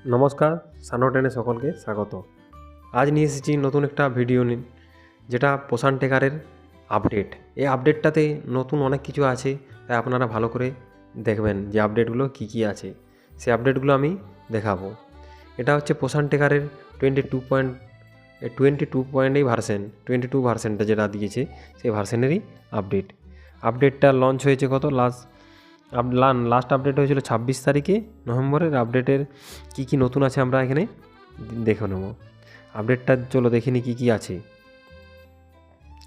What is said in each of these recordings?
নমস্কার, সানোটেনে সকলকে স্বাগত। আজ নিয়ে এসেছি নতুন একটা ভিডিও যেটা পোষণ ট্র্যাকারের আপডেট। এই আপডেটটাতে নতুন অনেক কিছু আছে, তাই আপনারা ভালো করে দেখবেন যে আপডেটগুলো কী কী আছে। সেই আপডেটগুলো আমি দেখাবো। এটা হচ্ছে পোষণ ট্র্যাকারের 22.8 ভার্সেন, 22 ভার্সেনটা যেটা দিয়েছে সেই ভার্সেনেরই আপডেটটা লঞ্চ হয়েছে লাস্ট আপডেট হয়েছিল 26 তারিখে নভেম্বরের। আপডেটের কী কী নতুন আছে আমরা এখানে দেখে নেব। আপডেটটা চলো দেখে নিই কী কী আছে।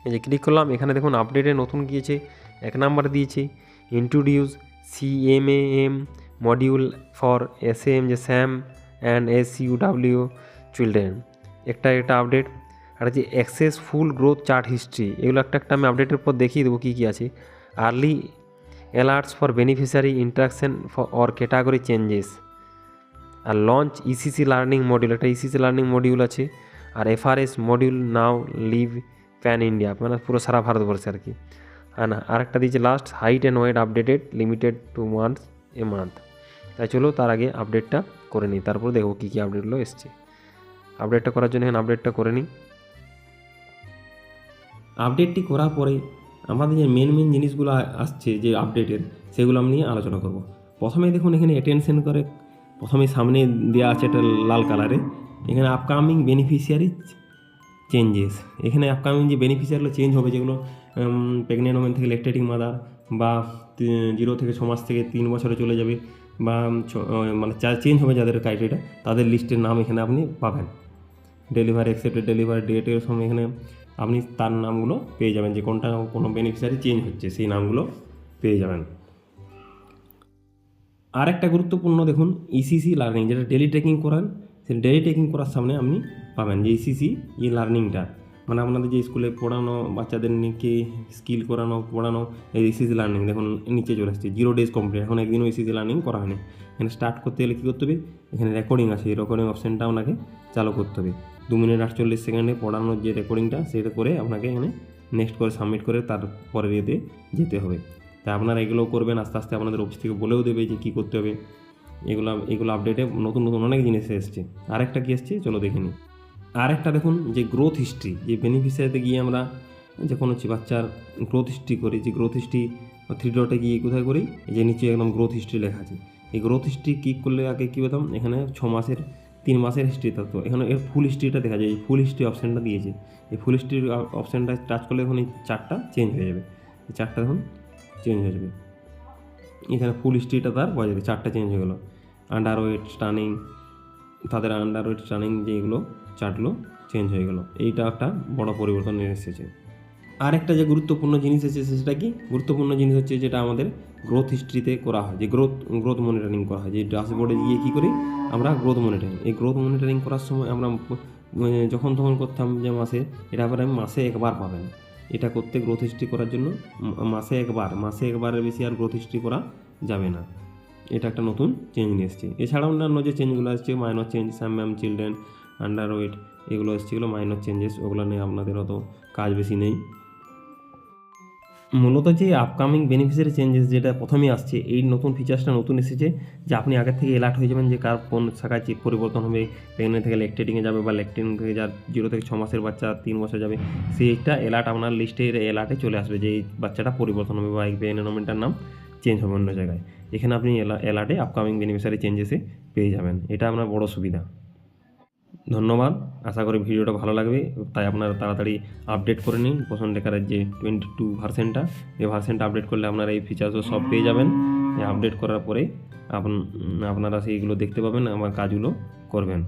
এই যে ক্লিক করলাম, এখানে দেখুন আপডেটে নতুন গিয়েছে। 1 নাম্বার দিয়েছে introduce CMAM module for SM যে SAM অ্যান্ড SUW চিলড্রেন, এটা আপডেট। আর যে অ্যাক্সেস ফুল গ্রোথ চার্ট হিস্ট্রি, এগুলো একটা আমি আপডেটের পর দেখিয়ে দেবো কী কী আছে। Early alerts for beneficiary interaction or category changes. আর লঞ্চ ECC লার্নিং মডিউল, একটা ECC লার্নিং মডিউল আছে। আর FRS module now live pan India, মানে পুরো সারা ভারতবর্ষে আর কি। আর একটা দিয়েছে last height and weight updated limited to months a month. তাই চলো তার আগে আপডেটটা করে নিই, তারপর দেখো কী কী আপডেটগুলো এসছে। আপডেটটা করার জন্য এখানে আপডেটটা করে নিই। আপডেটটি করার পরে আমাদের যে মেন জিনিসগুলো আসছে যে আপডেটের, সেগুলো আমি নিয়ে আলোচনা করব। প্রথমে দেখুন এখানে অ্যাটেনশন করে প্রথমে সামনে দেওয়া আছে একটা লাল কালারে, এখানে আপকামিং বেনিফিশিয়ারি চেঞ্জেস। এখানে আপকামিং যে বেনিফিশিয়ারিগুলো চেঞ্জ হবে, যেগুলো প্রেগনেন্ট ওমেন থেকে ল্যাকটেটিং মাদার, বা 0 থেকে 6 মাস থেকে 3 বছরে চলে যাবে, বা মানে চেঞ্জ হবে যাদের ক্রাইটেরিয়া, তাদের লিস্টের নাম এখানে আপনি পাবেন। ডেলিভারি অ্যাকসেপ্টেড ডেলিভারি ডেটের সময় এখানে আপনি তার নামগুলো পেয়ে যাবেন, যে কোনো বেনিফিশিয়ারি চেঞ্জ হচ্ছে সেই নামগুলো পেয়ে যাবেন। আর একটা গুরুত্বপূর্ণ দেখুন ECC লার্নিং, যেটা ডেলি ট্রেকিং করান, সেই ডেলি ট্রেকিং করার সামনে আপনি পাবেন যে ECC লার্নিংটা, মানে আপনাদের যে স্কুলে পড়ানো বাচ্চাদের নিয়ে স্কিল পড়ানো এই ECC লার্নিং দেখুন নিচে চলে আসছে 0 ডেজ কমপ্লিট। এখন একদিনও ECC লার্নিং করা হয়নি। এখানে স্টার্ট করতে গেলে কী করতে হবে, এখানে রেকর্ডিং আছে, এই রেকর্ডিং অপশানটা আপনাকে চালু করতে হবে। 2 মিনিট 48 সেকেন্ডে পড়ানোর যে রেকর্ডিংটা, সেটা করে আপনাকে এখানে নেক্সট করে সাবমিট করে তারপরে যেতে হবে। তাই আপনারা এগুলো করবেন, আস্তে আস্তে আপনাদের অফিস থেকে বলেও দেবে যে কী করতে হবে। এগুলো আপডেটে নতুন অনেক জিনিস এসছে। আরেকটা কী এসছে চলো দেখে নিই। আরেকটা দেখুন যে গ্রোথ হিস্ট্রি, যে বেনিফিশিয়ারিতে গিয়ে আমরা যখন বাচ্চার গ্রোথ হিস্ট্রি করি, যে গ্রোথ হিস্ট্রি 3 ডটে গিয়ে কোথায় করি, যে নিচে একদম গ্রোথ হিস্ট্রি লেখা আছে। এই গ্রোথ হিস্ট্রি ক্লিক করলে আগে কী পেতাম, এখানে 6 মাসের 3 মাসের হিস্ট্রি থাকতো। এখানে এর ফুল হিস্ট্রিটা দেখা যায়, এই ফুল হিস্ট্রি অপশানটা দিয়েছে। এই ফুল হিস্ট্রির অপশানটা টাচ করলে এখন এই চারটা চেঞ্জ হয়ে যাবে, এই চারটা দেখুন চেঞ্জ হয়ে যাবে। এখানে ফুল হিস্ট্রিটা তার বোঝা যাবে, চারটা চেঞ্জ হয়ে গেলো। আন্ডারওয়েট স্টানিং, তাদের আন্ডারওয়েট স্টানিং যেগুলো চার্টগুলো চেঞ্জ হয়ে গেলো। এইটা একটা বড় পরিবর্তন এসেছে। আরেকটা যে গুরুত্বপূর্ণ জিনিস এসেছে, সেটা কি গুরুত্বপূর্ণ জিনিস হচ্ছে, যেটা আমাদের গ্রোথ হিস্ট্রিতে করা হয়, যে গ্রোথ মনিটরিং করা হয়, যে ড্যাশবোর্ডে গিয়ে কী করি আমরা গ্রোথ মনিটরিং। এই গ্রোথ মনিটরিং করার সময় আমরা যখন তখন করতাম যে মাসে, এটা আবার আমি মাসে একবার পাবেন। এটা করতে গ্রোথ হিস্ট্রি করার জন্য মাসে একবারের বেশি আর গ্রোথ হিস্ট্রি করা যাবে না। এটা একটা নতুন চেঞ্জ নিয়ে এসছে। এছাড়া অন্যান্য যে চেঞ্জগুলো আসছে, minor change, SAM children, underweight, এগুলো এসছে, এগুলো মাইনর চেঞ্জেস, ওগুলো নিয়ে আপনাদের অত কাজ বেশি নেই। মূলত যে আপকামিং বেনিফিশিয়ারি চেঞ্জেস যেটা প্রথমে আসছে, এই নতুন ফিচার্সটা নতুন এসেছে, যে আপনি আগের থেকে অ্যালার্ট হয়ে যাবেন যে কার কোন শাখায় পরিবর্তন হবে, প্রেগনেন্ট থেকে ল্যাকটেটিংয়ে যাবে, বা ল্যাকটেটিং থেকে যার 0 থেকে 6 মাসের বাচ্চা 3 বছর যাবে, সেইটা অ্যালার্ট আপনার লিস্টের অ্যালার্টে চলে আসবে যে এই বাচ্চাটা পরিবর্তন হবে, বা এই প্রেগনেন্টটার নাম চেঞ্জ হবে অন্য জায়গায়। এখানে আপনি অ্যালার্টে আপকামিং বেনিফিশিয়ারি চেঞ্জেসে পেয়ে যাবেন। এটা আপনার বড় সুবিধা। ধন্যবাদ, আশা করি ভিডিওটা ভালো লাগবে। তাই আপনারা তাড়াতাড়ি আপডেট করে নিন পোষণ ট্র্যাকারের যে 22 ভার্সেনটা। এই ভার্সেনটা আপডেট করলে আপনারা এই ফিচার্সও সব পেয়ে যাবেন। এই আপডেট করার পরে আপনারা সেইগুলো দেখতে পাবেন, আমার কাজগুলো করবেন।